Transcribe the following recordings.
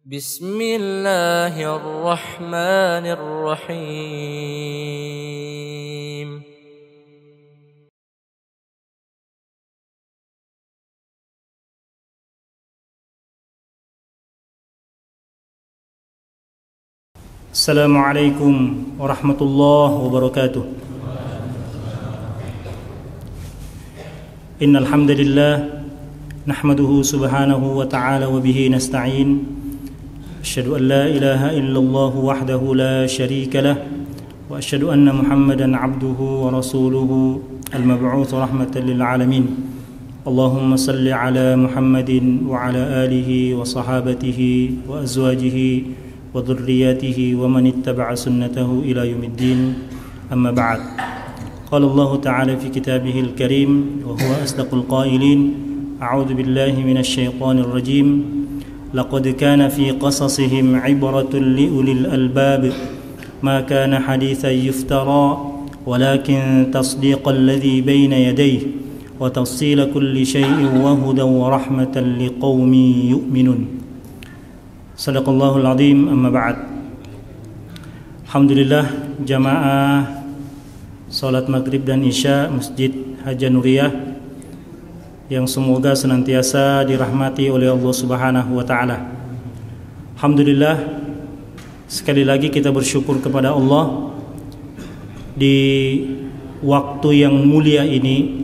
Bismillahirrahmanirrahim. Assalamualaikum warahmatullahi wabarakatuh. Innal hamdalillah nahmaduhu subhanahu wa ta'ala wa bihi nasta'in. Asyhadu an la ilaha illallah wahdahu la syarika lah wa asyhadu anna Muhammadan 'abduhu wa rasuluhu al-mab'uts rahmatan lil alamin. Allahumma salli ala Muhammadin wa ala alihi wa sahabatihi wa azwajihi wa dhurriyyatihi wa man ittaba'a sunnatahu ila yaumiddin. Amma ba'd. Qala Allah ta'ala fi kitabihil karim wa huwa asdaqul qailin. A'udzu billahi minasy syaithanir rajim. Laqad kana fi qasasihim 'ibratun liulil albab ma kana haditsan yuftara walakin tasdiqal ladzi baina yadayhi wa tafsila kulli syai'in wa hudan wa rahmatan liqaumin yu'minun. Sadaqallahul azim. Amma ba'd. Alhamdulillah, jamaah salat maghrib dan isya Masjid Haja Nuriyah yang semoga senantiasa dirahmati oleh Allah Subhanahu wa taala. Alhamdulillah, sekali lagi kita bersyukur kepada Allah di waktu yang mulia ini,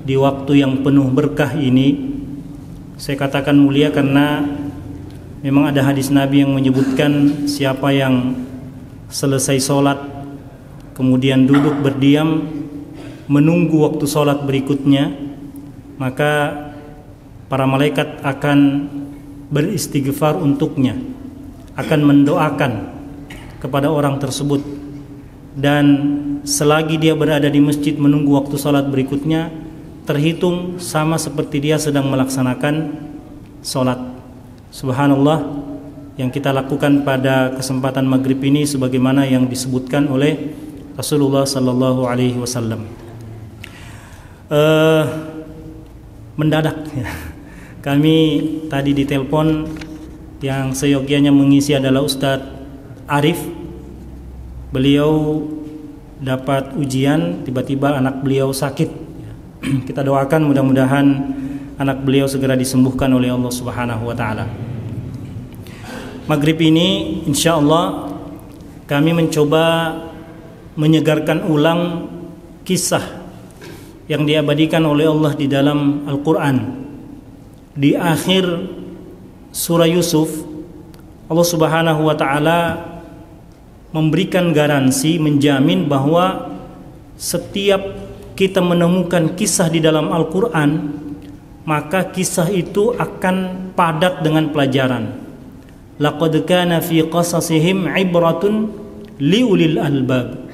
di waktu yang penuh berkah ini. Saya katakan mulia karena memang ada hadis Nabi yang menyebutkan siapa yang selesai sholat kemudian duduk berdiam menunggu waktu sholat berikutnya, maka para malaikat akan beristighfar untuknya, akan mendoakan kepada orang tersebut, dan selagi dia berada di masjid menunggu waktu sholat berikutnya terhitung sama seperti dia sedang melaksanakan sholat. Subhanallah, yang kita lakukan pada kesempatan maghrib ini sebagaimana yang disebutkan oleh Rasulullah sallallahu alaihi wasallam. Mendadak ya. Kami tadi ditelepon, yang seyogianya mengisi adalah Ustadz Arif. Beliau dapat ujian, tiba-tiba anak beliau sakit. Kita doakan mudah-mudahan anak beliau segera disembuhkan oleh Allah Subhanahu wa taala. Maghrib ini insyaallah kami mencoba menyegarkan ulang kisah yang diabadikan oleh Allah di dalam Al-Quran. Di akhir surah Yusuf, Allah Subhanahu wa ta'ala memberikan garansi, menjamin bahwa setiap kita menemukan kisah di dalam Al-Quran, maka kisah itu akan padat dengan pelajaran. Laqad kana fi qasasihim 'ibratun liulil albab.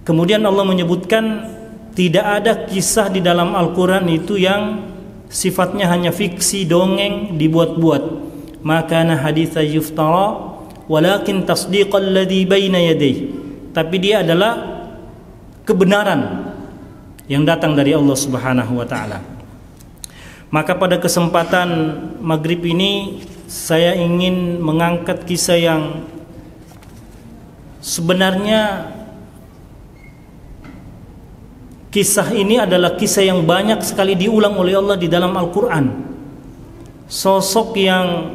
Kemudian Allah menyebutkan tidak ada kisah di dalam Al-Quran itu yang sifatnya hanya fiksi, dongeng, dibuat-buat. Maka na haditsa yuftara walakin tasdiqal ladzi baina yadayhi. Tapi dia adalah kebenaran yang datang dari Allah Subhanahu wa taala. Maka pada kesempatan maghrib ini saya ingin mengangkat kisah yang sebenarnya kisah ini adalah kisah yang banyak sekali diulang oleh Allah di dalam Al-Quran. Sosok yang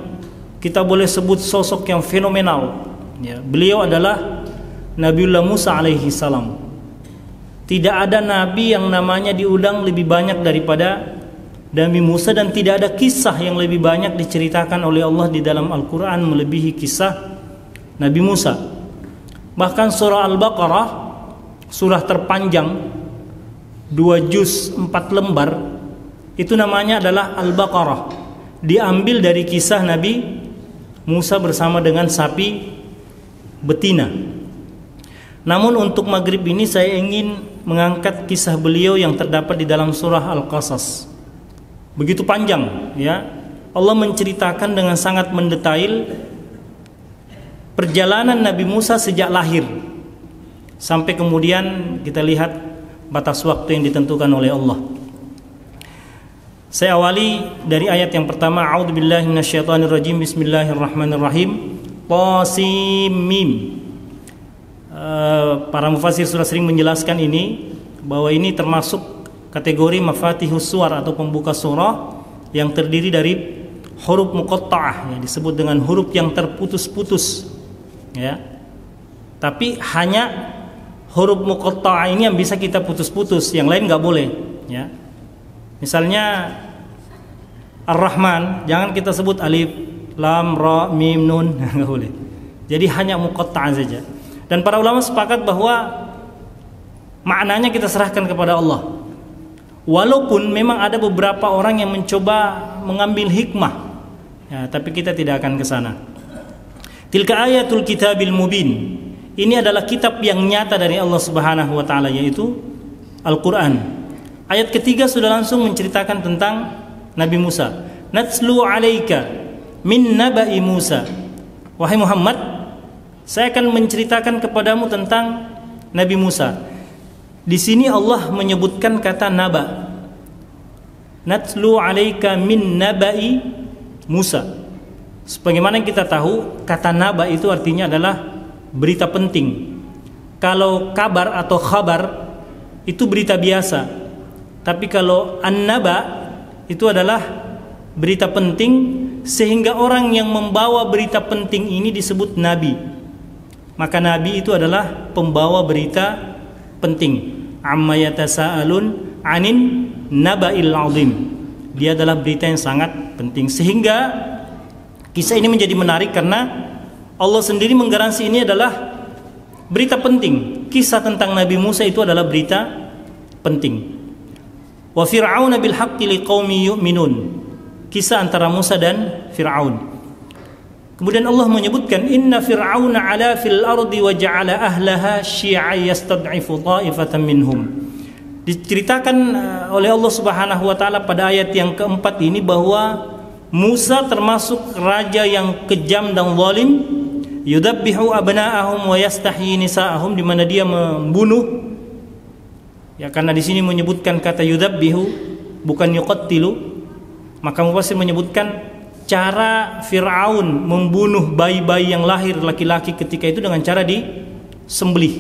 kita boleh sebut sosok yang fenomenal ya. Beliau adalah Nabiullah Musa alaihi salam. Tidak ada nabi yang namanya diulang lebih banyak daripada Nabi Musa, dan tidak ada kisah yang lebih banyak diceritakan oleh Allah di dalam Al-Quran melebihi kisah Nabi Musa. Bahkan surah Al-Baqarah, surah terpanjang 2 juz 4 lembar, itu namanya adalah Al-Baqarah. Diambil dari kisah Nabi Musa bersama dengan sapi betina. Namun untuk maghrib ini saya ingin mengangkat kisah beliau yang terdapat di dalam surah Al-Qasas. Begitu panjang ya. Allah menceritakan dengan sangat mendetail perjalanan Nabi Musa sejak lahir sampai kemudian kita lihat batas waktu yang ditentukan oleh Allah. Saya awali dari ayat yang pertama, a'udzubillahi minasyaitonirrajim, bismillahirrahmanirrahim. Qasim mim. Para mufassir sudah sering menjelaskan ini, bahwa ini termasuk kategori mafatihus suwar atau pembuka surah yang terdiri dari huruf muqatta'ah, yang disebut dengan huruf yang terputus-putus, ya. Tapi hanya huruf muqatta'ah ini yang bisa kita putus-putus, yang lain nggak boleh, ya. Misalnya Ar-Rahman, jangan kita sebut alif, lam, ra, mim, nun, nggak boleh. Jadi hanya muqatta'ah saja. Dan para ulama sepakat bahwa maknanya kita serahkan kepada Allah. Walaupun memang ada beberapa orang yang mencoba mengambil hikmah, ya, tapi kita tidak akan ke sana. Tilka ayatul kitabil mubin. Ini adalah kitab yang nyata dari Allah Subhanahu wa taala, yaitu Al-Qur'an. Ayat ketiga sudah langsung menceritakan tentang Nabi Musa. Natslu 'alaika min naba'i Musa. Wahai Muhammad, saya akan menceritakan kepadamu tentang Nabi Musa. Di sini Allah menyebutkan kata naba. Natslu 'alaika min naba'i Musa. Sebagaimana kita tahu, kata naba itu artinya adalah berita penting. Kalau kabar atau khabar itu berita biasa. Tapi kalau an-naba itu adalah berita penting, sehingga orang yang membawa berita penting ini disebut nabi. Maka nabi itu adalah pembawa berita penting. Amma yatasaalun 'anin naba'il 'azim. Dia adalah berita yang sangat penting, sehingga kisah ini menjadi menarik karena Allah sendiri menggaransi ini adalah berita penting. Kisah tentang Nabi Musa itu adalah berita penting. Wa fir'aun bil haqqi liqaumi yu'minun. Kisah antara Musa dan Fir'aun. Kemudian Allah menyebutkan inna fir'auna 'ala fil ardi wa ja'ala ahlaha syi'a yastad'ifu ta'ifatan minhum. Diceritakan oleh Allah Subhanahu wa taala pada ayat yang keempat ini bahwa Musa termasuk raja yang kejam dan zalim, yudabbihu abna'ahum wa yastahyi nisa'ahum, di mana dia membunuh. Ya, karena di sini menyebutkan kata yudabbihu, bukan yuqattilu, maka mufassir menyebutkan cara Fir'aun membunuh bayi-bayi yang lahir laki-laki ketika itu dengan cara disembelih.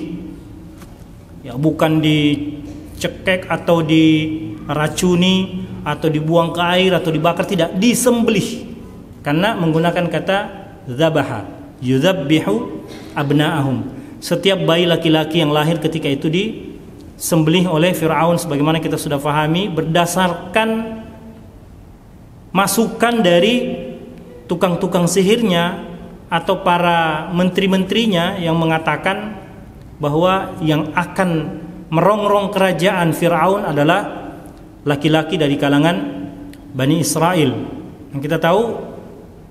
Ya, bukan dicekek atau diracuni atau dibuang ke air atau dibakar, tidak, disembelih. Karena menggunakan kata zabaha, yudabbihu abna'ahum. Setiap bayi laki-laki yang lahir ketika itu disembelih oleh Fir'aun, sebagaimana kita sudah fahami, berdasarkan masukan dari tukang-tukang sihirnya atau para menteri-menterinya yang mengatakan bahwa yang akan merongrong kerajaan Fir'aun adalah laki-laki dari kalangan Bani Israel. Yang kita tahu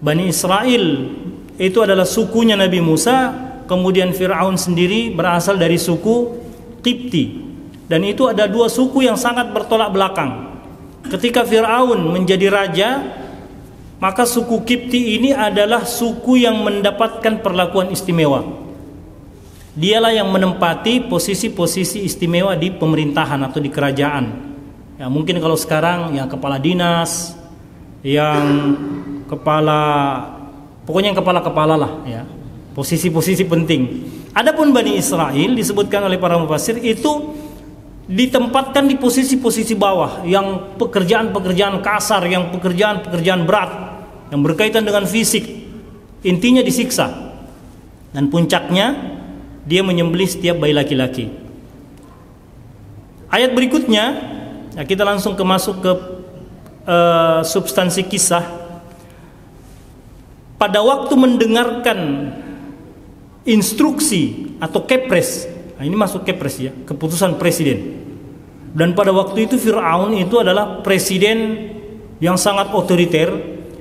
Bani Israel itu adalah sukunya Nabi Musa, kemudian Fir'aun sendiri berasal dari suku Qibti. Dan itu ada dua suku yang sangat bertolak belakang. Ketika Fir'aun menjadi raja, maka suku Qibti ini adalah suku yang mendapatkan perlakuan istimewa. Dialah yang menempati posisi-posisi istimewa di pemerintahan atau di kerajaan. Ya, mungkin kalau sekarang yang kepala dinas, yang pokoknya yang kepala-kepala lah, ya. Posisi-posisi penting. Adapun Bani Israel disebutkan oleh para mufassir itu ditempatkan di posisi-posisi bawah, yang pekerjaan-pekerjaan kasar, yang pekerjaan-pekerjaan berat, yang berkaitan dengan fisik. Intinya disiksa. Dan puncaknya dia menyembelih setiap bayi laki-laki. Ayat berikutnya, ya, kita langsung masuk ke substansi kisah. Pada waktu mendengarkan instruksi atau kepres, nah ini masuk kepres, ya, keputusan presiden. Dan pada waktu itu Fir'aun itu adalah presiden yang sangat otoriter,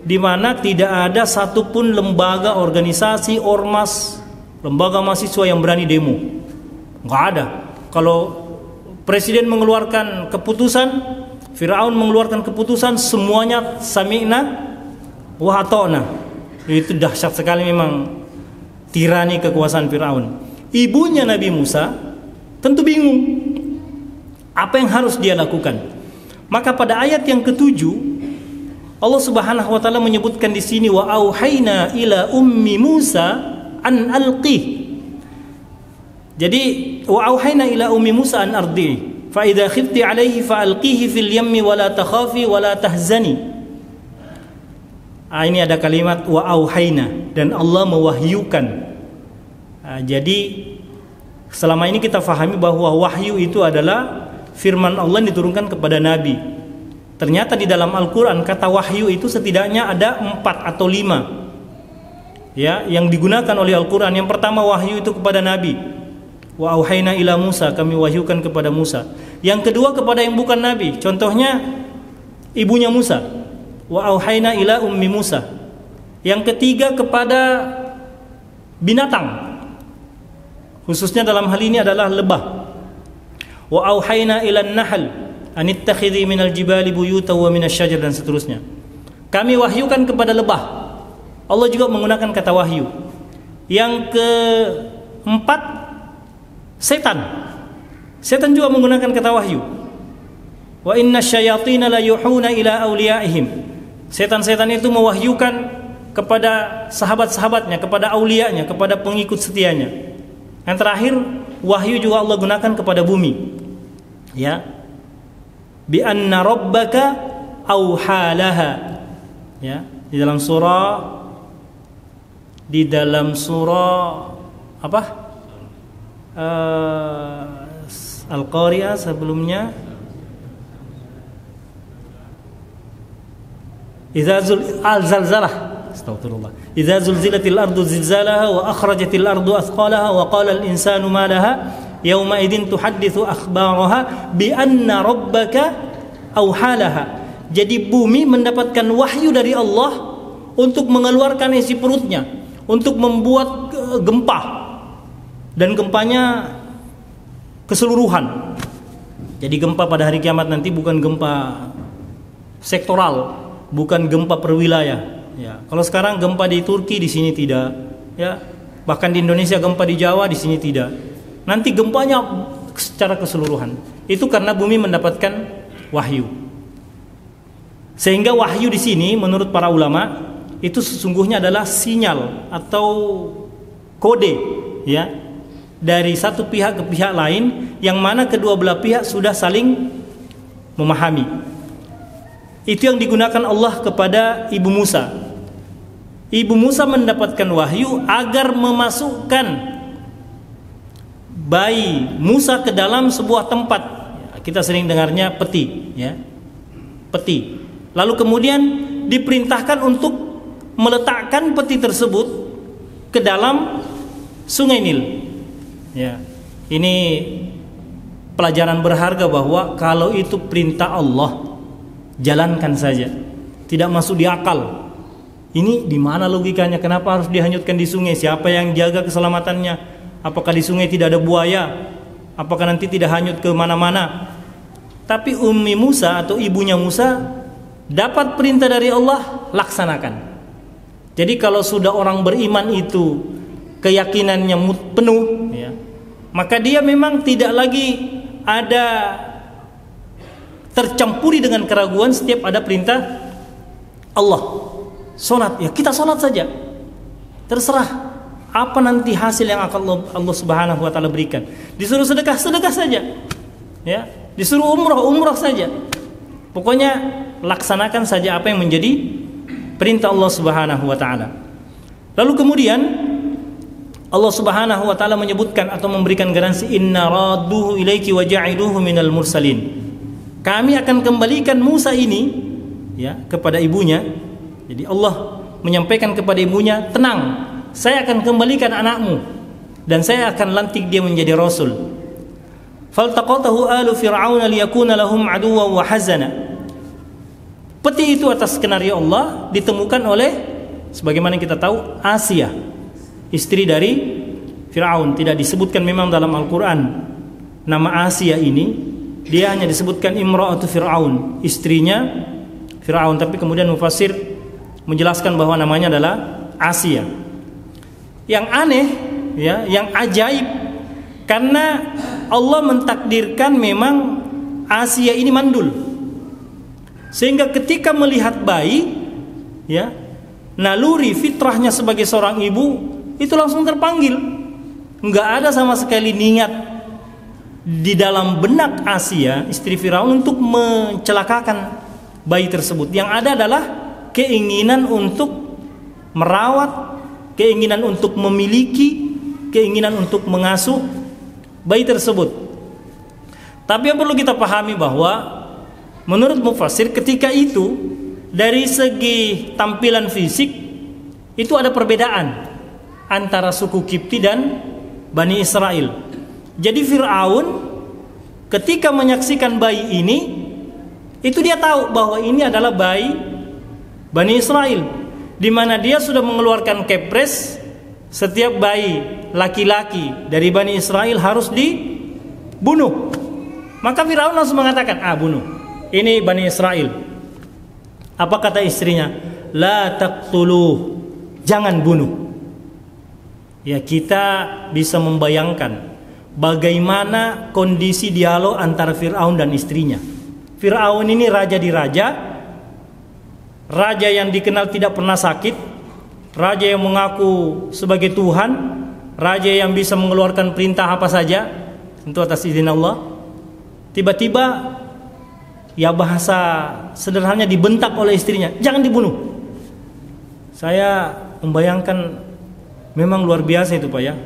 di mana tidak ada satupun lembaga, organisasi, ormas, lembaga mahasiswa yang berani demo. Nggak ada. Kalau presiden mengeluarkan keputusan, Fir'aun mengeluarkan keputusan, semuanya sami'na wa ata'na. Itu dahsyat sekali memang tirani kekuasaan Fir'aun. Ibunya Nabi Musa tentu bingung apa yang harus dia lakukan. Maka pada ayat yang ketujuh Allah Subhanahu wa taala menyebutkan di sini wa auhayna ila ummi Musa an alqih. Jadi wa auhayna ila ummi Musa an ardi fa idza khifti alaihi fa alqihi fil yammi wa la takhafi wa la tahzani. Ini ada kalimat wa auhayna, dan Allah mewahyukan. Jadi selama ini kita fahami bahwa wahyu itu adalah firman Allah yang diturunkan kepada Nabi. Ternyata di dalam Al-Quran kata wahyu itu setidaknya ada 4 atau 5 ya, yang digunakan oleh Al-Quran. Yang pertama wahyu itu kepada Nabi, wa auhayna ila Musa, kami wahyukan kepada Musa. Yang kedua kepada yang bukan Nabi, contohnya ibunya Musa, wa auhayna ila ummi Musa. Yang ketiga kepada binatang, khususnya dalam hal ini adalah lebah, wa auhayna ila nahl anittakhidhi minal jibali buyuta wa minasyajar, dan seterusnya. Kami wahyukan kepada lebah. Allah juga menggunakan kata wahyu. Yang keempat setan. Setan juga menggunakan kata wahyu. Wa inna syayatina la yuhuna ila awliyaihim. Setan-setan itu mewahyukan kepada sahabat-sahabatnya, kepada aulianya, kepada pengikut setianya. Yang terakhir wahyu juga Allah gunakan kepada bumi. Ya. Bi anna rabbaka auhalaha, ya, di dalam surah apa, Al-Qari'ah sebelumnya, idza zalzalah, astagfirullah, idza zulzilatil ardu zilzalaha wa akhrajatil ardu athqalaha wa qala al insanu ma laha yauma idin tuhadditsu akhbaraha bi anna rabbaka auhalaha. Jadi bumi mendapatkan wahyu dari Allah untuk mengeluarkan isi perutnya, untuk membuat gempa, dan gempanya keseluruhan. Jadi gempa pada hari kiamat nanti bukan gempa sektoral, bukan gempa per wilayah, ya. Kalau sekarang gempa di Turki, di sini tidak, ya. Bahkan di Indonesia gempa di Jawa, di sini tidak. Nanti gempanya secara keseluruhan. Itu karena bumi mendapatkan wahyu. Sehingga wahyu di sini menurut para ulama itu sesungguhnya adalah sinyal atau kode, ya, dari satu pihak ke pihak lain, yang mana kedua belah pihak sudah saling memahami. Itu yang digunakan Allah kepada ibu Musa. Ibu Musa mendapatkan wahyu agar memasukkan bayi Musa ke dalam sebuah tempat, kita sering dengarnya peti, ya, peti. Lalu kemudian diperintahkan untuk meletakkan peti tersebut ke dalam Sungai Nil. Ya, ini pelajaran berharga bahwa kalau itu perintah Allah, jalankan saja, tidak masuk di akal. Ini di mana logikanya? Kenapa harus dihanyutkan di sungai? Siapa yang jaga keselamatannya? Apakah di sungai tidak ada buaya? Apakah nanti tidak hanyut ke mana-mana? Tapi ummi Musa atau ibunya Musa dapat perintah dari Allah, laksanakan. Jadi kalau sudah orang beriman itu keyakinannya penuh, ya, maka dia memang tidak lagi ada tercampuri dengan keraguan setiap ada perintah Allah. Salat, ya kita salat saja. Terserah apa nanti hasil yang akan Allah Subhanahu wa taala berikan. Disuruh sedekah, sedekah saja. Ya, disuruh umrah saja. Pokoknya laksanakan saja apa yang menjadi perintah Allah Subhanahu wa taala. Lalu kemudian Allah Subhanahu wa taala menyebutkan atau memberikan garansi, inna radduhu ilaiki wa ja'iluhu minal mursalin. Kami akan kembalikan Musa ini, ya, kepada ibunya. Jadi Allah menyampaikan kepada ibunya, tenang, saya akan kembalikan anakmu dan saya akan lantik dia menjadi rasul. Faltaqatahu alu fir'aun liyakuna lahum aduwwan wa hazana. Peti itu atas skenario Allah ditemukan oleh, sebagaimana kita tahu, Asia, istri dari Fir'aun. Tidak disebutkan memang dalam Al-Quran nama Asia ini, dia hanya disebutkan imra'atu Fir'aun, istrinya Fir'aun, tapi kemudian mufassir menjelaskan bahwa namanya adalah Asia. Yang aneh, ya, yang ajaib, karena Allah mentakdirkan memang Asia ini mandul, Sehingga ketika melihat bayi, ya, naluri fitrahnya sebagai seorang ibu itu langsung terpanggil. Enggak ada sama sekali niat di dalam benak Asia, istri Firaun, untuk mencelakakan bayi tersebut. Yang ada adalah keinginan untuk merawat, keinginan untuk memiliki, keinginan untuk mengasuh bayi tersebut. Tapi yang perlu kita pahami bahwa menurut mufassir ketika itu dari segi tampilan fisik itu ada perbedaan antara suku Kipti dan Bani Israel. Jadi Fir'aun ketika menyaksikan bayi ini, itu dia tahu bahwa ini adalah bayi Bani Israel, di mana dia sudah mengeluarkan kepres, setiap bayi laki-laki dari Bani Israel harus dibunuh. Maka Fir'aun langsung mengatakan, bunuh, ini Bani Israel. Apa kata istrinya? La taqtuluh, jangan bunuh. Ya, kita bisa membayangkan bagaimana kondisi dialog antara Fir'aun dan istrinya. Fir'aun ini raja di raja, raja yang dikenal tidak pernah sakit, raja yang mengaku sebagai Tuhan, raja yang bisa mengeluarkan perintah apa saja, tentu atas izin Allah. Tiba-tiba, ya bahasa sederhananya, dibentak oleh istrinya, jangan dibunuh. Saya membayangkan, memang luar biasa itu Pak ya.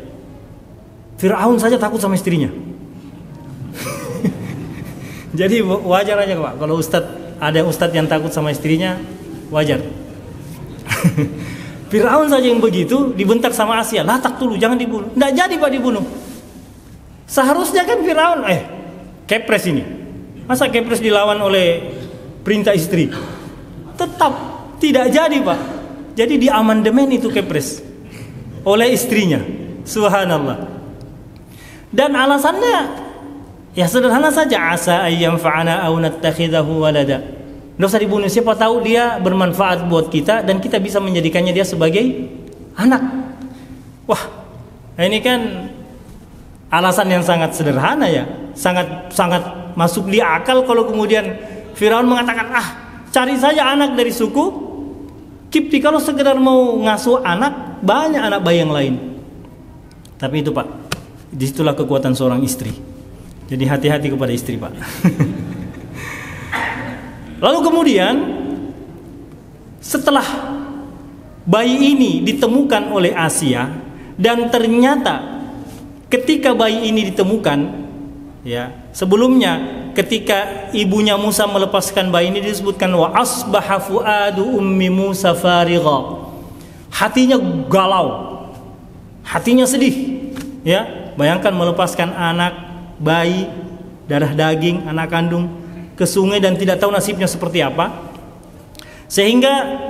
Fir'aun saja takut sama istrinya. Jadi wajar aja Pak, kalau ada ustadz yang takut sama istrinya, wajar. Fir'aun saja yang begitu dibentak sama Asia, lah tak dulu, jangan dibunuh. Nggak jadi Pak dibunuh. Seharusnya kan Fir'aun, kepres ini, masa kepres dilawan oleh perintah istri? Tetap tidak jadi Pak. Jadi diamandemen itu kepres oleh istrinya. Subhanallah. Dan alasannya ya sederhana saja, asa ayyam fa'ana aw nattakhidahu walada. Nggak usah dibunuh, siapa tahu dia bermanfaat buat kita dan kita bisa menjadikannya dia sebagai anak. Wah, ini kan alasan yang sangat sederhana ya, sangat masuk di akal. Kalau kemudian Firaun mengatakan, cari saja anak dari suku Kipti, kalau sekedar mau ngasuh anak, banyak anak bayi yang lain. Tapi itu Pak, disitulah kekuatan seorang istri. Jadi hati-hati kepada istri Pak. Lalu kemudian setelah bayi ini ditemukan oleh Asia, dan ternyata ketika bayi ini ditemukan, ya, sebelumnya ketika ibunya Musa melepaskan bayi ini disebutkan wa asbaha fuadu ummi Musa farigha. Hatinya galau, hatinya sedih, ya. Bayangkan melepaskan anak bayi darah daging, anak kandung, ke sungai dan tidak tahu nasibnya seperti apa. Sehingga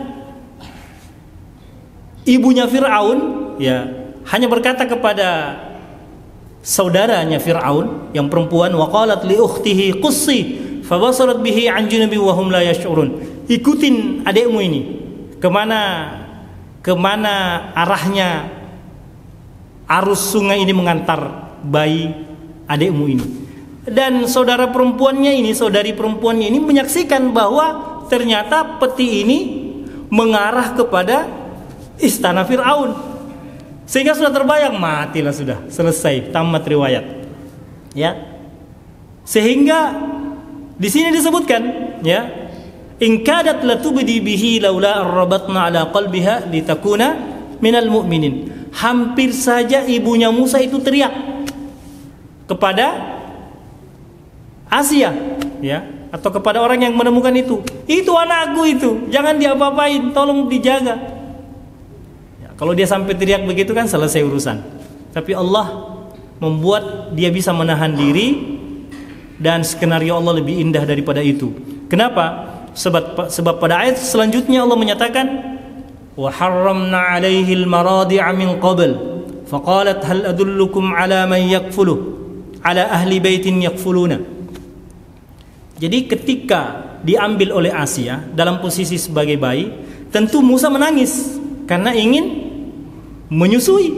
ibunya Fir'aun ya hanya berkata kepada saudaranya Fir'aun yang perempuan, wa qalat li ukhtihi qussi fabasarat bihi an junubi wa hum la yash'urun. Ikutin adikmu ini kemana arahnya arus sungai ini mengantar bayi adikmu ini. Dan saudari perempuannya ini menyaksikan bahwa ternyata peti ini mengarah kepada istana Fir'aun. Sehingga sudah terbayang, matilah sudah, selesai, tamat riwayat. Ya. Sehingga di sini disebutkan, ya, in kadat latubdi bihi laula arrabatna ala qalbiha litakuna minal mu'minin. Hampir saja ibunya Musa itu teriak kepada Asia, ya, atau kepada orang yang menemukan itu anakku itu, jangan diapa-apain, tolong dijaga. Kalau dia sampai teriak begitu kan selesai urusan. Tapi Allah membuat dia bisa menahan diri, dan skenario Allah lebih indah daripada itu. Kenapa? Sebab pada ayat selanjutnya Allah menyatakan wa harramna 'alaihi al-maradi'a min qabl faqalat hal adullukum 'ala man yakfulu 'ala ahli baitin yakfuluna. Jadi ketika diambil oleh Asia dalam posisi sebagai bayi, tentu Musa menangis karena ingin menyusui,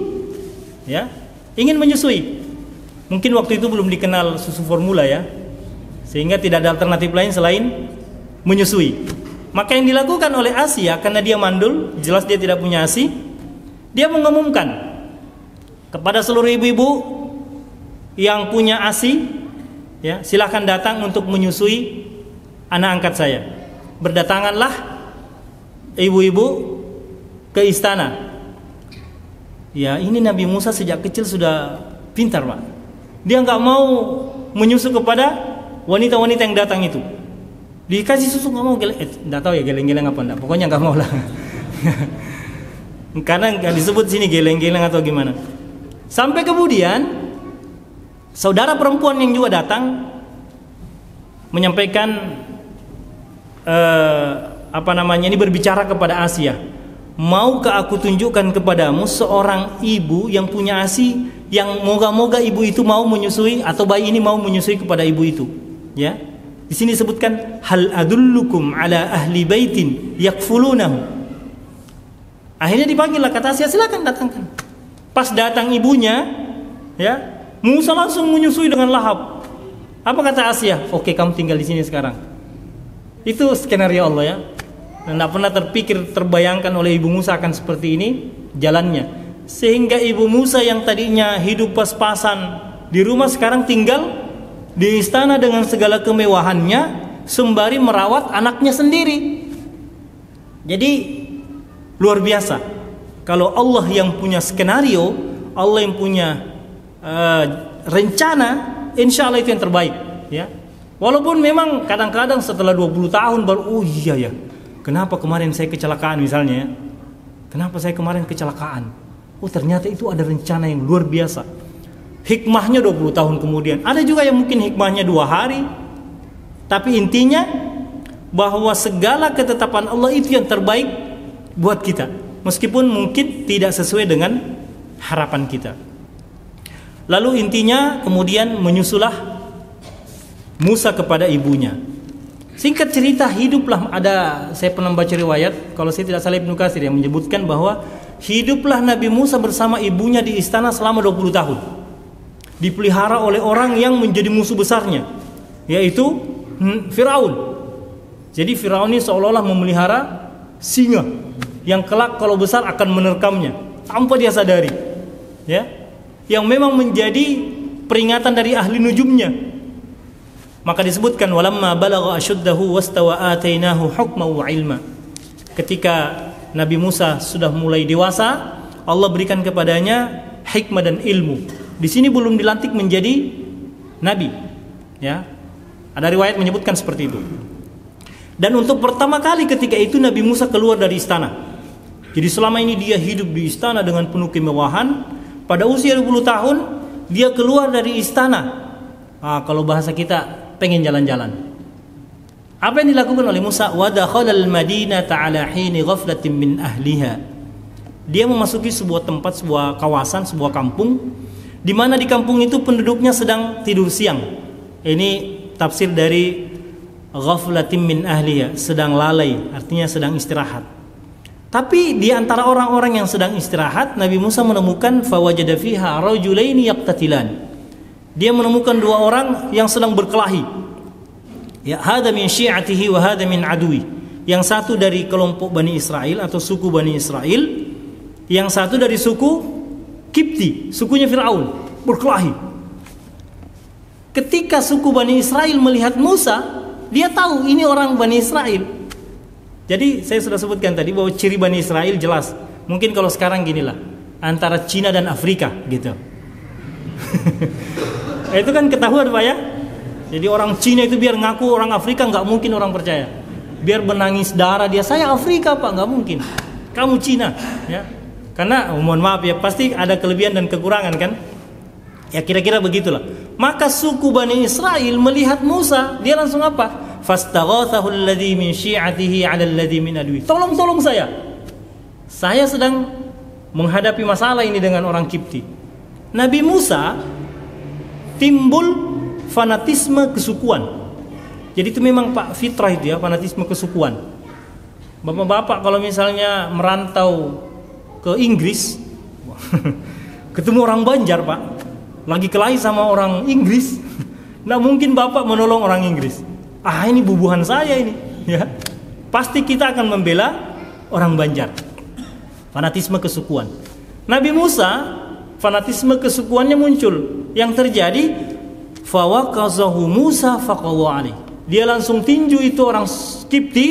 ya, ingin menyusui. Mungkin waktu itu belum dikenal susu formula, ya, sehingga tidak ada alternatif lain selain menyusui. Maka yang dilakukan oleh Asia, karena dia mandul, jelas dia tidak punya ASI, dia mengumumkan kepada seluruh ibu-ibu yang punya ASI, ya, silakan datang untuk menyusui anak angkat saya. Berdatanganlah ibu-ibu ke istana. Ya, ini Nabi Musa sejak kecil sudah pintar, Pak. Dia nggak mau menyusu kepada wanita-wanita yang datang itu. Dikasih susu nggak mau, nggak tahu ya geleng-geleng apa enggak. Pokoknya nggak mau lah. Karena nggak disebut sini geleng-geleng atau gimana. Sampai kemudian saudara perempuan yang juga datang menyampaikan ini berbicara kepada Asia. Maukah aku tunjukkan kepadamu seorang ibu yang punya ASI, yang moga-moga ibu itu mau menyusui atau bayi ini mau menyusui kepada ibu itu, ya. Di sini disebutkan hal adullukum ala ahli baitin yakfulunahu. Akhirnya dipanggillah, kata Asia, silakan datangkan. Pas datang ibunya, ya, Musa langsung menyusui dengan lahap. Apa kata Asia? Oke, kamu tinggal di sini sekarang. Itu skenario Allah, ya. Tidak pernah terbayangkan oleh ibu Musa akan seperti ini jalannya. Sehingga ibu Musa yang tadinya hidup pas-pasan di rumah sekarang tinggal di istana dengan segala kemewahannya sembari merawat anaknya sendiri. Jadi luar biasa. Kalau Allah yang punya skenario, Allah yang punya rencana, insya Allah itu yang terbaik, ya. Walaupun memang kadang-kadang setelah 20 tahun baru, oh iya ya, kenapa kemarin saya kecelakaan misalnya, ya? Kenapa saya kemarin kecelakaan? Oh ternyata itu ada rencana yang luar biasa. Hikmahnya 20 tahun kemudian. Ada juga yang mungkin hikmahnya 2 hari. Tapi intinya bahwa segala ketetapan Allah itu yang terbaik buat kita, meskipun mungkin tidak sesuai dengan harapan kita. Lalu intinya kemudian menyusulah Musa kepada ibunya. Singkat cerita, hiduplah, saya pernah baca riwayat, kalau saya tidak salah Ibnu Katsir yang menyebutkan bahwa hiduplah Nabi Musa bersama ibunya di istana selama 20 tahun. Dipelihara oleh orang yang menjadi musuh besarnya, yaitu Firaun. Jadi Firaun ini seolah-olah memelihara singa yang kelak kalau besar akan menerkamnya tanpa dia sadari, ya. Yang memang menjadi peringatan dari ahli nujumnya. Maka disebutkan walamma balagha asyuddahu wastawa atainahu hukma wa ilma. Ketika Nabi Musa sudah mulai dewasa, Allah berikan kepadanya hikmah dan ilmu. Di sini belum dilantik menjadi nabi, ya. Ada riwayat menyebutkan seperti itu. Dan untuk pertama kali ketika itu Nabi Musa keluar dari istana. Jadi selama ini dia hidup di istana dengan penuh kemewahan. Pada usia 20 tahun dia keluar dari istana. Kalau bahasa kita pengen jalan-jalan. Apa yang dilakukan oleh Musa? Wa dakhalal madinata ala hini ghaflatin min ahliha. Dia memasuki sebuah tempat, sebuah kawasan, sebuah kampung, di mana di kampung itu penduduknya sedang tidur siang. Ini tafsir dari ghaflatin min ahliha, sedang lalai, artinya sedang istirahat. Tapi di antara orang-orang yang sedang istirahat, Nabi Musa menemukan fawajada fiha rajulaini yaqtatilan. Dia menemukan 2 orang yang sedang berkelahi. Ya, hada min syi'atihi wa hada min adui. Yang satu dari kelompok Bani Israel atau suku Bani Israel, yang satu dari suku Kipti, sukunya Firaun, berkelahi. Ketika suku Bani Israel melihat Musa, dia tahu ini orang Bani Israel. Jadi saya sudah sebutkan tadi bahwa ciri Bani Israel jelas. Mungkin kalau sekarang ginilah, antara Cina dan Afrika gitu. Itu kan ketahuan Pak ya. Jadi orang Cina itu biar ngaku orang Afrika nggak mungkin orang percaya. Biar menangis darah dia, saya Afrika Pak, nggak mungkin. Kamu Cina, ya. Karena mohon maaf ya, pasti ada kelebihan dan kekurangan kan. Ya kira-kira begitulah. Maka suku Bani Israel melihat Musa, dia langsung apa? Fastaghathahu alladhi min syi'atihi 'ala alladhi min adwi. Tolong saya. Saya sedang menghadapi masalah ini dengan orang Kipti. Nabi Musa timbul fanatisme kesukuan. Jadi itu memang Pak fitrah itu ya, fanatisme kesukuan. Bapak-bapak kalau misalnya merantau ke Inggris, ketemu orang Banjar Pak, lagi kelahi sama orang Inggris, nggak mungkin Bapak menolong orang Inggris. Ini bubuhan saya ini. ya, pasti kita akan membela orang Banjar. Fanatisme kesukuan. Nabi Musa, fanatisme kesukuannya muncul. Yang terjadi, fawaqazahu Musa faqawa alaihi. Dia langsung tinju itu orang Kipti,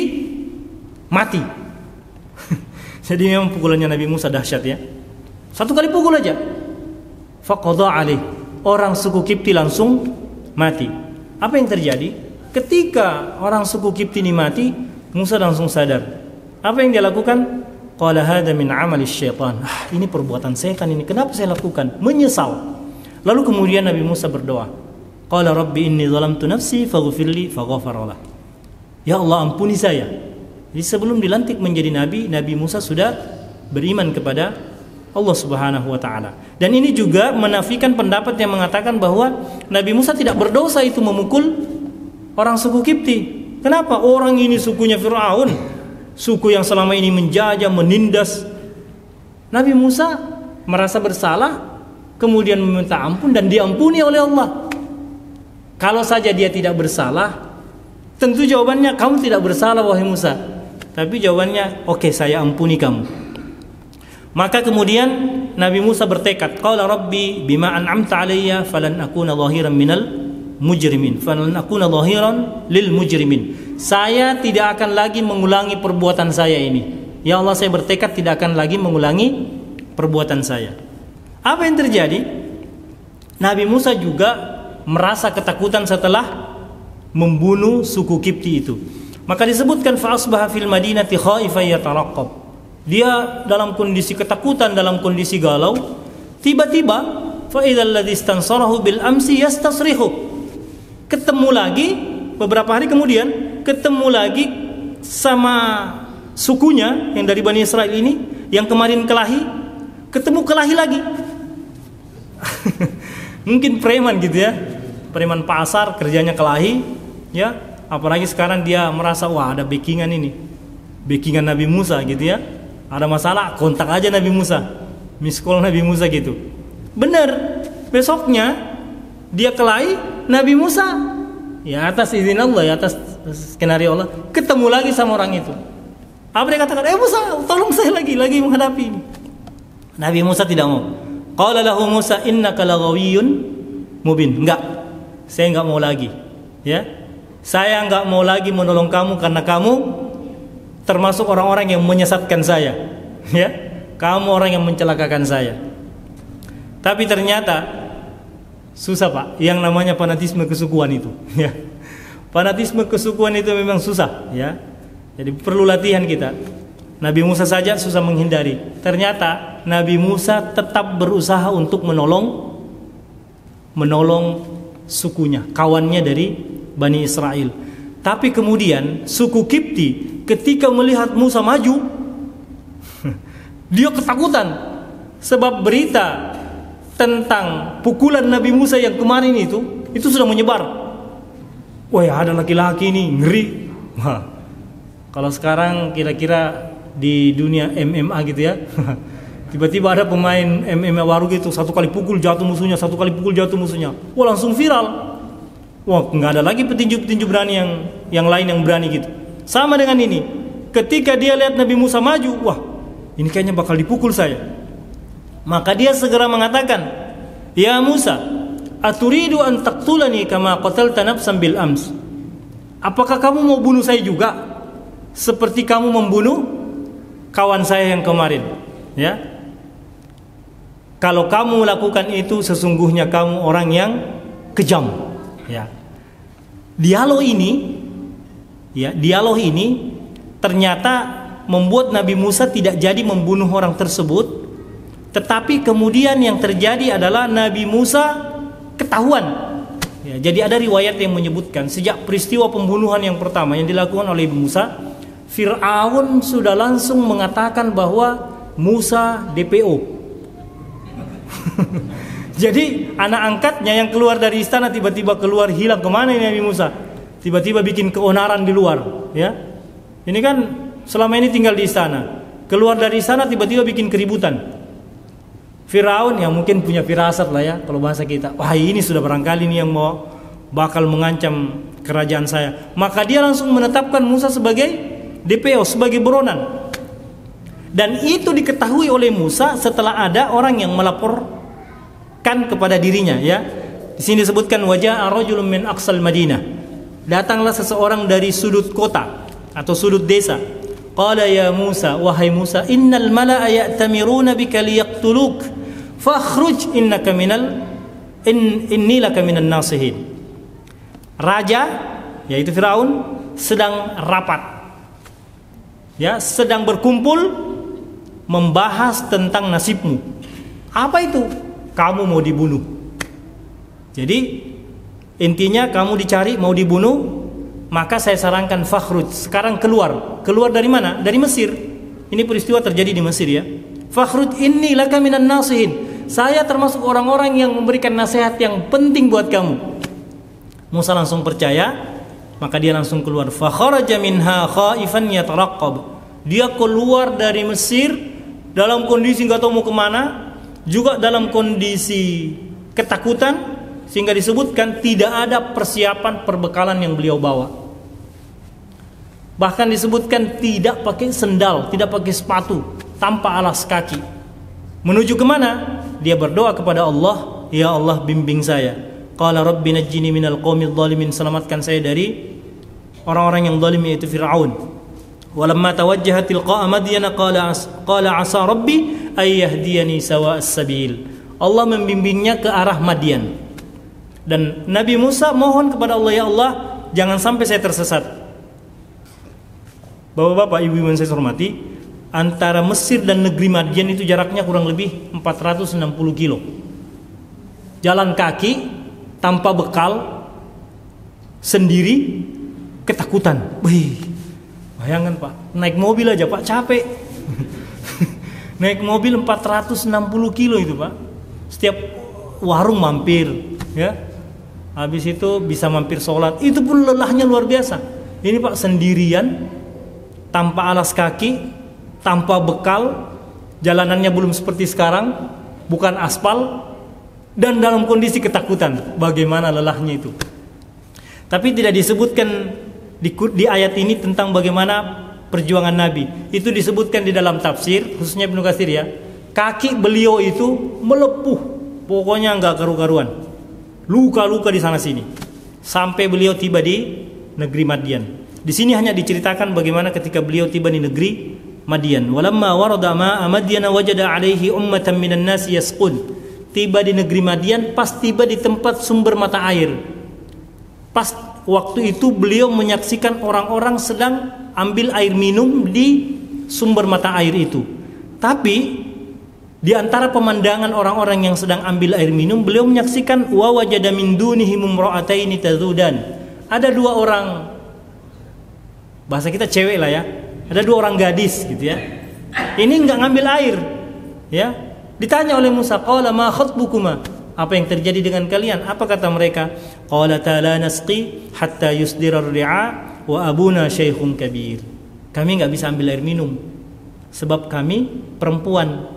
mati. Jadi memang pukulannya Nabi Musa dahsyat ya. Satu kali pukul aja, faqadha alaihi. Orang suku Kipti langsung mati. Apa yang terjadi? Ketika orang suku Kipti ini mati, Musa langsung sadar. Apa yang dia lakukan? Qala hadza min amali syaitan. Ini perbuatan setan ini. Kenapa saya lakukan? Menyesal. Lalu kemudian Nabi Musa berdoa. Qala rabbi inni zalamtu nafsi faghfirli faghfara lah. Ya Allah, ampuni saya. Jadi sebelum dilantik menjadi nabi, Nabi Musa sudah beriman kepada Allah Subhanahu wa taala. Dan ini juga menafikan pendapat yang mengatakan bahwa Nabi Musa tidak berdosa itu memukul orang suku Kipti. Kenapa? Orang ini sukunya Firaun, suku yang selama ini menjajah, menindas. Nabi Musa merasa bersalah, kemudian meminta ampun dan diampuni oleh Allah. Kalau saja dia tidak bersalah, tentu jawabannya kamu tidak bersalah wahai Musa. Tapi jawabannya, oke, saya ampuni kamu. Maka kemudian Nabi Musa bertekad, qala rabbi bima an'amta alayya falan akuna zahiran minal mujrimin, falan akuna zahiran lil mujrimin. Saya tidak akan lagi mengulangi perbuatan saya ini. Ya Allah, saya bertekad tidak akan lagi mengulangi perbuatan saya. Apa yang terjadi? Nabi Musa juga merasa ketakutan setelah membunuh suku Kipti itu. Maka disebutkan fa asbaha fil madinati khaifan yataraqqab. Dia dalam kondisi ketakutan, dalam kondisi galau. Tiba-tiba fa idzal ladzi istansarahu bil amsi yastasrihu. Ketemu lagi beberapa hari kemudian, ketemu lagi sama sukunya yang dari Bani Israel ini, yang kemarin kelahi, ketemu kelahi lagi. Mungkin preman gitu ya, preman pasar, kerjanya kelahi ya. Apalagi sekarang dia merasa, wah ada backingan ini, backingan Nabi Musa gitu ya. Ada masalah, kontak aja Nabi Musa, miss call Nabi Musa gitu. Benar, besoknya dia kelahi, Nabi Musa ya atas izin Allah, ya atas skenario Allah, ketemu lagi sama orang itu. Apa dia katakan? Musa, tolong saya lagi menghadapi ini. Nabi Musa tidak mau. Qala lahu Musa innaka laghawiyyun mubin. Enggak, saya enggak mau lagi. Ya, saya enggak mau lagi menolong kamu karena kamu termasuk orang-orang yang menyesatkan saya. Ya, kamu orang yang mencelakakan saya. Tapi ternyata susah Pak, yang namanya fanatisme kesukuan itu. Ya, fanatisme kesukuan itu memang susah. Ya, jadi perlu latihan kita. Nabi Musa saja susah menghindari. Ternyata Nabi Musa tetap berusaha untuk menolong sukunya, kawannya dari Bani Israel. Tapi kemudian suku Kipti ketika melihat Musa maju, dia ketakutan. Sebab berita tentang pukulan Nabi Musa yang kemarin itu sudah menyebar. Wah, ada laki-laki ini ngeri. Wah, kalau sekarang kira-kira di dunia MMA gitu ya, tiba-tiba ada pemain MMA baru gitu, satu kali pukul jatuh musuhnya, wah langsung viral. Wah, nggak ada lagi petinju-petinju berani yang lain yang berani gitu. Sama dengan ini, ketika dia lihat Nabi Musa maju, wah ini kayaknya bakal dipukul saya. Maka dia segera mengatakan, ya Musa, aturidu an taqtulani kama qatalta nafsan bil ams. Apakah kamu mau bunuh saya juga seperti kamu membunuh kawan saya yang kemarin? Ya, kalau kamu lakukan itu sesungguhnya kamu orang yang kejam. Ya, dialog ini ternyata membuat Nabi Musa tidak jadi membunuh orang tersebut. Tetapi kemudian yang terjadi adalah Nabi Musa ketahuan. Ya, jadi ada riwayat yang menyebutkan sejak peristiwa pembunuhan yang pertama yang dilakukan oleh Musa, Fir'aun sudah langsung mengatakan bahwa Musa DPO. Jadi anak angkatnya yang keluar dari istana tiba-tiba keluar, hilang kemana ini Nabi Musa? Tiba-tiba bikin keonaran di luar. Ya, ini kan selama ini tinggal di istana, keluar dari istana tiba-tiba bikin keributan. Firaun yang mungkin punya firasat lah ya, kalau bahasa kita, wah ini sudah barangkali nih yang bakal mengancam kerajaan saya. Maka dia langsung menetapkan Musa sebagai DPO, sebagai buronan. Dan itu diketahui oleh Musa setelah ada orang yang melaporkan kepada dirinya, ya. Di sini disebutkan waja'a rajulun min aqsal Madinah. Datanglah seseorang dari sudut kota atau sudut desa. Qala ya Musa, wahai Musa, innal mala'a ya'tamiruna bika liyaqtuluk fakhruj innaka inni laka minan nasihin. Raja, yaitu Firaun, sedang rapat, ya, sedang berkumpul membahas tentang nasibmu. Apa itu? Kamu mau dibunuh. Jadi intinya kamu dicari, mau dibunuh, maka saya sarankan fakhruj, sekarang keluar. Keluar dari mana? Dari Mesir. Ini peristiwa terjadi di Mesir, ya. Fakhruj inni laka minan nasihin. Saya termasuk orang-orang yang memberikan nasihat yang penting buat kamu. Musa langsung percaya, maka dia langsung keluar. Fa kharaja minha khaifan yataraqqab. Dia keluar dari Mesir dalam kondisi enggak tahu mau kemana, juga dalam kondisi ketakutan, sehingga disebutkan tidak ada persiapan perbekalan yang beliau bawa. Bahkan disebutkan tidak pakai sendal, tidak pakai sepatu, tanpa alas kaki. Menuju kemana? Dia berdoa kepada Allah, ya Allah bimbing saya. Qala rabbi najjini minal qaumidh dhalimin, selamatkan saya dari orang-orang yang zalim, yaitu Firaun. Walamma tawajjaha tilqa'a madyana qala asa rabbi ay yahdiyani sawa'as sabil. Allah membimbingnya ke arah Madian. Dan Nabi Musa mohon kepada Allah, ya Allah, jangan sampai saya tersesat. Bapak-bapak, ibu-ibu yang saya hormati, antara Mesir dan negeri Madian itu jaraknya kurang lebih 460 kilo. Jalan kaki, tanpa bekal, sendiri, ketakutan. Wih, bayangkan Pak, naik mobil aja Pak capek. Naik mobil 460 kilo itu Pak. Setiap warung mampir, ya. Habis itu bisa mampir sholat, itu pun lelahnya luar biasa. Ini Pak sendirian, tanpa alas kaki, tanpa bekal, jalanannya belum seperti sekarang, bukan aspal, dan dalam kondisi ketakutan. Bagaimana lelahnya itu. Tapi tidak disebutkan di ayat ini tentang bagaimana perjuangan Nabi. Itu disebutkan di dalam tafsir, khususnya Ibnu Katsir, ya. Kaki beliau itu melepuh, pokoknya enggak karu-karuan. Luka-luka di sana sini sampai beliau tiba di negeri Madian. Di sini hanya diceritakan bagaimana ketika beliau tiba di negeri Madian. Walamma warada ma'a Madyan wajada 'alaihi ummatan minan nasi yasqun. Tiba di negeri Madian, pas tiba di tempat sumber mata air. Pas waktu itu beliau menyaksikan orang-orang sedang ambil air minum di sumber mata air itu. Tapi di antara pemandangan orang-orang yang sedang ambil air minum, beliau menyaksikan wa wajada min dunihim imra'ataini tazudan. Ada dua orang, bahasa kita cewek lah ya. Ada dua orang gadis gitu ya. Ini enggak ngambil air. Ya. Ditanya oleh Musa, qala ma khatbukuma? Apa yang terjadi dengan kalian? Apa kata mereka? Qala ta'ala nasqi hatta yusdira ar-ri'a wa abuna syaikhun kabir. Kami enggak bisa ambil air minum sebab kami perempuan.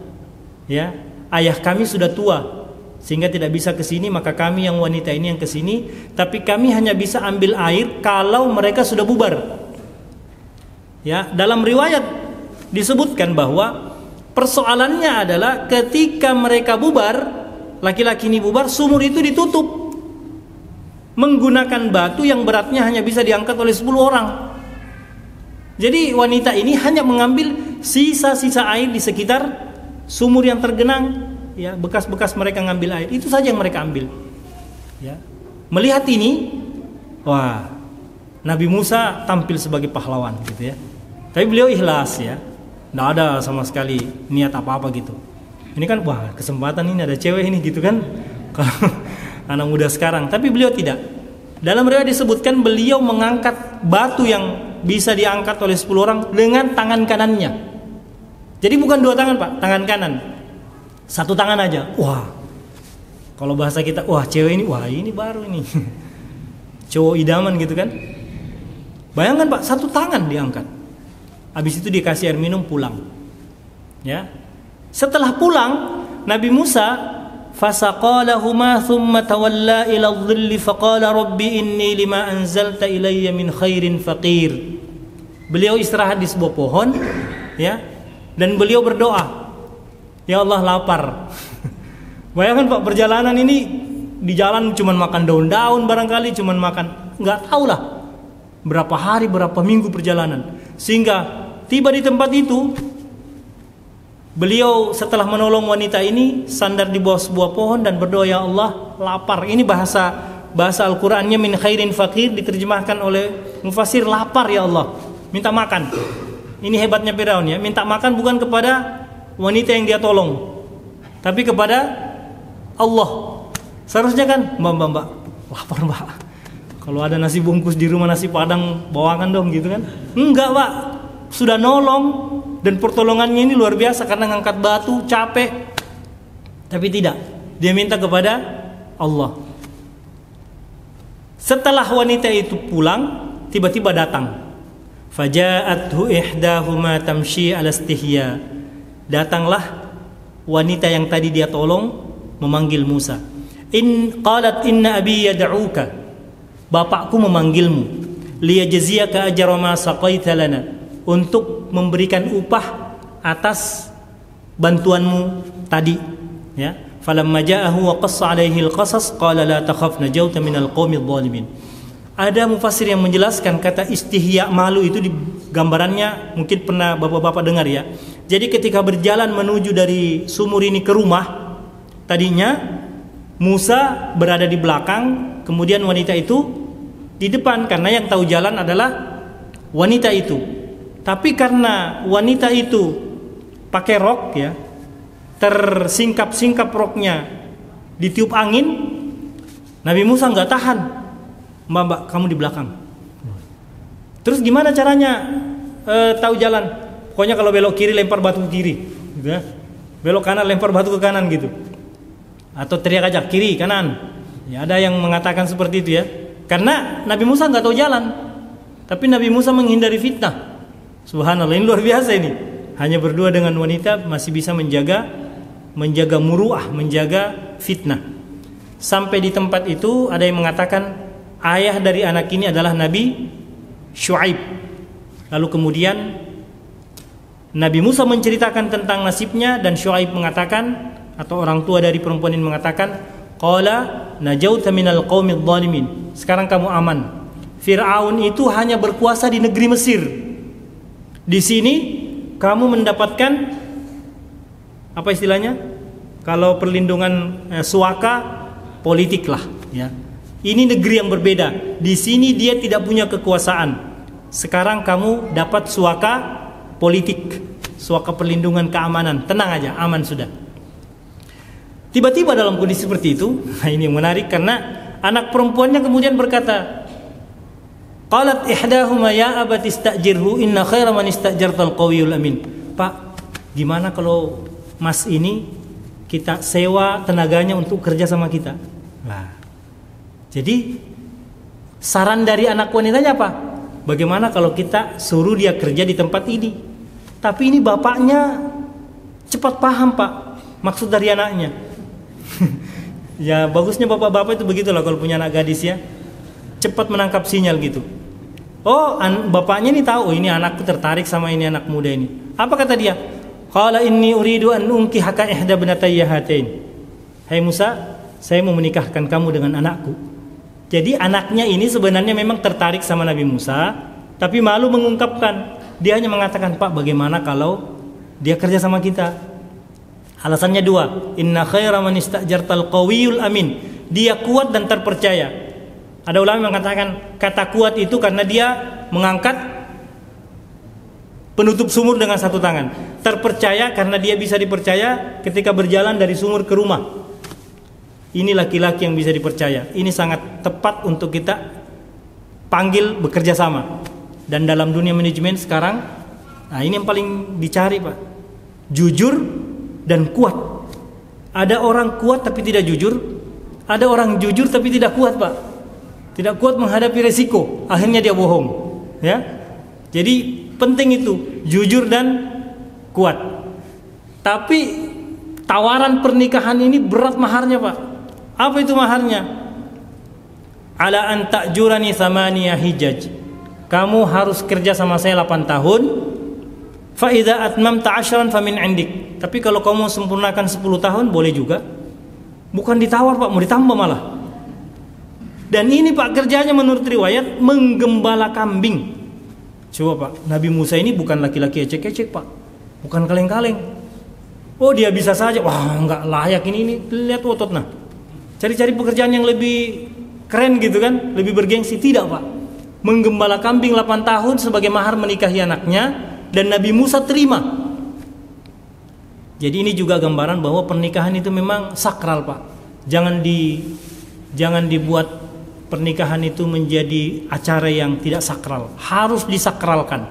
Ya, ayah kami sudah tua sehingga tidak bisa ke sini, maka kami yang wanita ini yang ke sini, tapi kami hanya bisa ambil air kalau mereka sudah bubar. Ya, dalam riwayat disebutkan bahwa persoalannya adalah ketika mereka bubar, laki-laki ini bubar, sumur itu ditutup menggunakan batu yang beratnya hanya bisa diangkat oleh 10 orang. Jadi wanita ini hanya mengambil sisa-sisa air di sekitar sumur yang tergenang, ya, bekas-bekas mereka ngambil air, itu saja yang mereka ambil. Ya. Melihat ini, wah, Nabi Musa tampil sebagai pahlawan gitu ya. Tapi beliau ikhlas ya. Tidak ada sama sekali niat apa-apa gitu. Ini kan wah, kesempatan ini ada cewek ini gitu kan. Kalau anak muda sekarang, tapi beliau tidak. Dalam riwayat disebutkan beliau mengangkat batu yang bisa diangkat oleh 10 orang dengan tangan kanannya. Jadi bukan 2 tangan Pak, tangan kanan. 1 tangan aja. Wah. Kalau bahasa kita, wah cewek ini, wah ini baru ini. Cowok idaman gitu kan. Bayangkan Pak, 1 tangan diangkat. Habis itu dikasih air minum, pulang. Ya. Setelah pulang, Nabi Musa fasaqalahuma thumma tawalla ila adh-dhilli faqala rabbi inni lima anzalta ilayya min khairin faqir. Beliau istirahat di sebuah pohon, ya, dan beliau berdoa, ya Allah lapar. Bayangkan Pak, perjalanan ini di jalan cuman makan daun-daun, barangkali cuman makan, nggak tahu lah berapa hari, berapa minggu perjalanan, sehingga tiba di tempat itu. Beliau setelah menolong wanita ini sandar di bawah sebuah pohon dan berdoa, ya Allah lapar. Ini bahasa Al-Qur'annya min khairin faqir, diterjemahkan oleh mufassir lapar ya Allah, minta makan. Ini hebatnya Firaun ya, minta makan bukan kepada wanita yang dia tolong, tapi kepada Allah. Seharusnya kan, mbak lapar mbak, kalau ada nasi bungkus di rumah, nasi padang bawakan dong gitu kan. Enggak Pak, sudah nolong. Dan pertolongannya ini luar biasa karena ngangkat batu capek, tapi tidak, dia minta kepada Allah. Setelah wanita itu pulang, tiba-tiba datang, faja'athu ihdahuma tamshi ala istihya. Datanglah wanita yang tadi dia tolong memanggil Musa. Qalat inna abi yad'uka, bapakku memanggilmu, liyajziyaka ajra ma saqaita lana, untuk memberikan upah atas bantuanmu tadi, ya. Falamma ja'ahu wa qassa 'alaihi al-qasas qala la takhaf najauta minal qaumidh dhalimin. Ada mufassir yang menjelaskan kata istihya, malu itu di gambarannya mungkin pernah bapak-bapak dengar ya. Jadi ketika berjalan menuju dari sumur ini ke rumah, tadinya Musa berada di belakang, kemudian wanita itu di depan, karena yang tahu jalan adalah wanita itu. Tapi karena wanita itu pakai rok ya, tersingkap-singkap roknya, ditiup angin, Nabi Musa nggak tahan. Mbak, kamu di belakang. Terus gimana caranya tahu jalan? Pokoknya kalau belok kiri lempar batu ke kiri, gitu ya. Belok kanan lempar batu ke kanan gitu. Atau teriak aja kiri kanan. Ya, ada yang mengatakan seperti itu ya. Karena Nabi Musa nggak tahu jalan, tapi Nabi Musa menghindari fitnah. Subhanallah, ini luar biasa ini. Hanya berdua dengan wanita masih bisa menjaga muruah, menjaga fitnah. Sampai di tempat itu ada yang mengatakan ayah dari anak ini adalah Nabi Syuaib. Lalu kemudian Nabi Musa menceritakan tentang nasibnya dan Syuaib mengatakan, atau orang tua dari perempuan ini mengatakan, qala najauta minal qaumidh dhalimin. Sekarang kamu aman. Firaun itu hanya berkuasa di negeri Mesir. Di sini kamu mendapatkan apa istilahnya? Kalau perlindungan suaka politik lah, ya. Ini negeri yang berbeda. Di sini dia tidak punya kekuasaan. Sekarang kamu dapat suaka politik, suaka perlindungan keamanan. Tenang aja, aman sudah. Tiba-tiba dalam kondisi seperti itu, nah ini yang menarik karena anak perempuannya kemudian berkata, qalat ihdahuma ya abati istajirhu inna khaira man istajartal qawiyul amin. Pak, gimana kalau mas ini kita sewa tenaganya untuk kerja sama kita? Nah, jadi saran dari anak wanitanya apa? Bagaimana kalau kita suruh dia kerja di tempat ini? Tapi ini bapaknya cepat paham Pak maksud dari anaknya. Ya bagusnya bapak-bapak itu begitulah kalau punya anak gadis ya, cepat menangkap sinyal gitu. Oh, bapaknya ini tahu, ini anakku tertarik sama ini anak muda ini. Apa kata dia? Qala inni uridu an unkihaka ihda binatayya hatain. Hai Musa, saya mau menikahkan kamu dengan anakku. Jadi anaknya ini sebenarnya memang tertarik sama Nabi Musa, tapi malu mengungkapkan. Dia hanya mengatakan, Pak, bagaimana kalau dia kerja sama kita? Alasannya dua, inna khaira man istajartal qawiyul amin. Dia kuat dan terpercaya. Ada ulama yang mengatakan kata kuat itu karena dia mengangkat penutup sumur dengan satu tangan. Terpercaya karena dia bisa dipercaya ketika berjalan dari sumur ke rumah. Ini laki-laki yang bisa dipercaya. Ini sangat tepat untuk kita panggil bekerja sama. Dan dalam dunia manajemen sekarang, nah ini yang paling dicari Pak. Jujur dan kuat. Ada orang kuat tapi tidak jujur. Ada orang jujur tapi tidak kuat Pak. Tidak kuat menghadapi resiko, akhirnya dia bohong, ya. Jadi penting itu jujur dan kuat. Tapi tawaran pernikahan ini berat maharnya, Pak. Apa itu maharnya? Ala an ta'jurani thamaniya hijaj. Kamu harus kerja sama saya 8 tahun. Fa idza atmamta 10 famin 'indik. Tapi kalau kamu sempurnakan 10 tahun boleh juga. Bukan ditawar, Pak, mau ditambah malah. Dan ini, Pak, kerjanya menurut riwayat menggembala kambing. Coba, Pak, Nabi Musa ini bukan laki-laki ecek-ecek, Pak. Bukan kaleng-kaleng. Oh, dia bisa saja. Wah, enggak layak ini. Lihat otot nah. Cari-cari pekerjaan yang lebih keren gitu kan, lebih bergengsi. Tidak, Pak. Menggembala kambing 8 tahun sebagai mahar menikahi anaknya, dan Nabi Musa terima. Jadi ini juga gambaran bahwa pernikahan itu memang sakral, Pak. Jangan dibuat pernikahan itu menjadi acara yang tidak sakral. Harus disakralkan.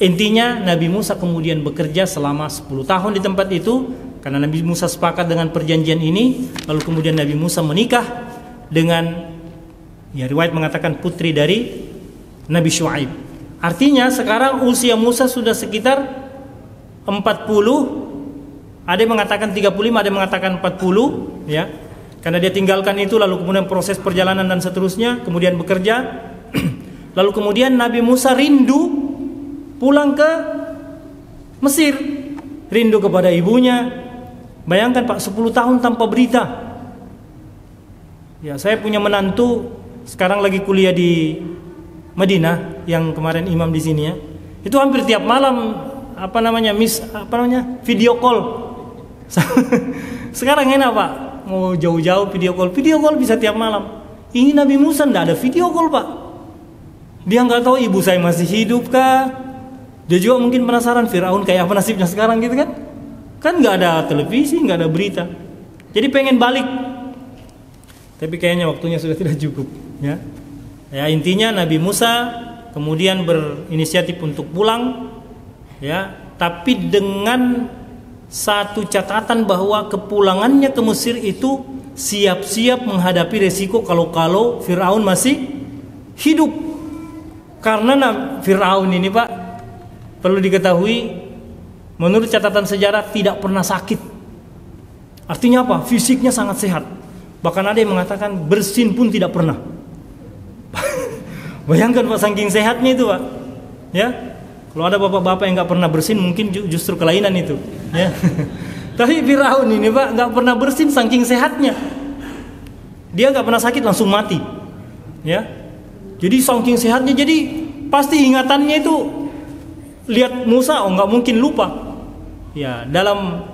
Intinya Nabi Musa kemudian bekerja selama 10 tahun di tempat itu, karena Nabi Musa sepakat dengan perjanjian ini. Lalu kemudian Nabi Musa menikah dengan, ya, riwayat mengatakan putri dari Nabi Syuaib. Artinya sekarang usia Musa sudah sekitar 40. Ada yang mengatakan 35, ada yang mengatakan 40, ya. Karena dia tinggalkan itu, lalu kemudian proses perjalanan dan seterusnya, kemudian bekerja. Lalu kemudian Nabi Musa rindu pulang ke Mesir, rindu kepada ibunya. Bayangkan, Pak, 10 tahun tanpa berita. Ya, saya punya menantu sekarang lagi kuliah di Madinah, yang kemarin imam di sini, ya. Itu hampir tiap malam video call. Sekarang enak, Pak, mau jauh-jauh video call bisa tiap malam. Ini Nabi Musa enggak ada video call, Pak. Dia nggak tahu ibu saya masih hidup kah. Dia juga mungkin penasaran Firaun kayak apa nasibnya sekarang gitu kan. Kan nggak ada televisi, nggak ada berita. Jadi pengen balik, tapi kayaknya waktunya sudah tidak cukup, ya. Ya, intinya Nabi Musa kemudian berinisiatif untuk pulang, ya, tapi dengan satu catatan bahwa kepulangannya ke Mesir itu siap-siap menghadapi resiko kalau Firaun masih hidup. Karena Firaun ini, Pak, perlu diketahui, menurut catatan sejarah tidak pernah sakit. Artinya apa? Fisiknya sangat sehat. Bahkan ada yang mengatakan bersin pun tidak pernah. Bayangkan, Pak, saking sehatnya itu, Pak. Ya. Kalau ada bapak-bapak yang nggak pernah bersin, mungkin justru kelainan itu, ya. Tapi Firaun ini, Pak, nggak pernah bersin saking sehatnya. Dia nggak pernah sakit, langsung mati, ya. Jadi saking sehatnya, jadi pasti ingatannya itu lihat Musa, nggak mungkin lupa. Ya, dalam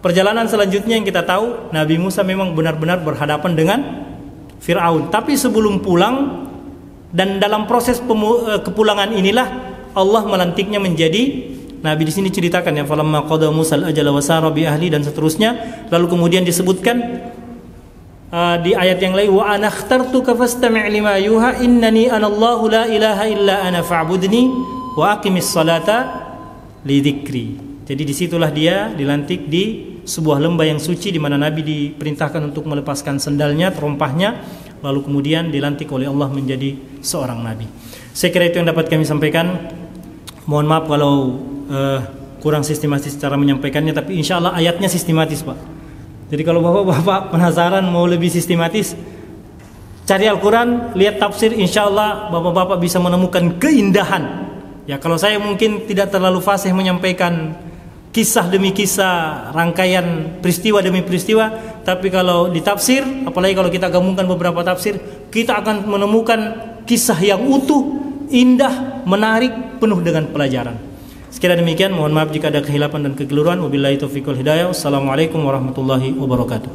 perjalanan selanjutnya yang kita tahu, Nabi Musa memang benar-benar berhadapan dengan Firaun. Tapi sebelum pulang dan dalam proses kepulangan inilah Allah melantiknya menjadi nabi. Di sini ceritakan, ya, falamma qada Musa al-ajala wa sara bi ahli dan seterusnya. Lalu kemudian disebutkan di ayat yang lain, wa ana akhtartuka fastami' lima yuha innani anallahu la ilaha illa ana fa'budni wa aqimis salata li dzikri. Jadi disitulah dia dilantik di sebuah lembah yang suci, di mana Nabi diperintahkan untuk melepaskan sendalnya, terompahnya, lalu kemudian dilantik oleh Allah menjadi seorang nabi. Saya kira itu yang dapat kami sampaikan. Mohon maaf kalau kurang sistematis cara menyampaikannya, tapi insya Allah ayatnya sistematis, Pak. Jadi kalau bapak-bapak penasaran mau lebih sistematis, cari Al-Quran, lihat tafsir, insya Allah bapak-bapak bisa menemukan keindahan. Ya, kalau saya mungkin tidak terlalu fasih menyampaikan kisah demi kisah, rangkaian peristiwa demi peristiwa, tapi kalau di tafsir, apalagi kalau kita gabungkan beberapa tafsir, kita akan menemukan kisah yang utuh, indah, menarik, penuh dengan pelajaran. Sekira demikian, mohon maaf jika ada kehilapan dan kekeliruan. Wabillahi taufiq wal hidayah. Wassalamualaikum warahmatullahi wabarakatuh.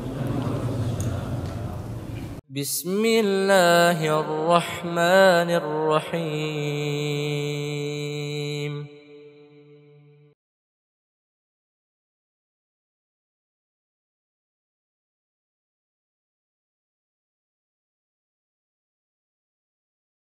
Bismillahirrahmanirrahim.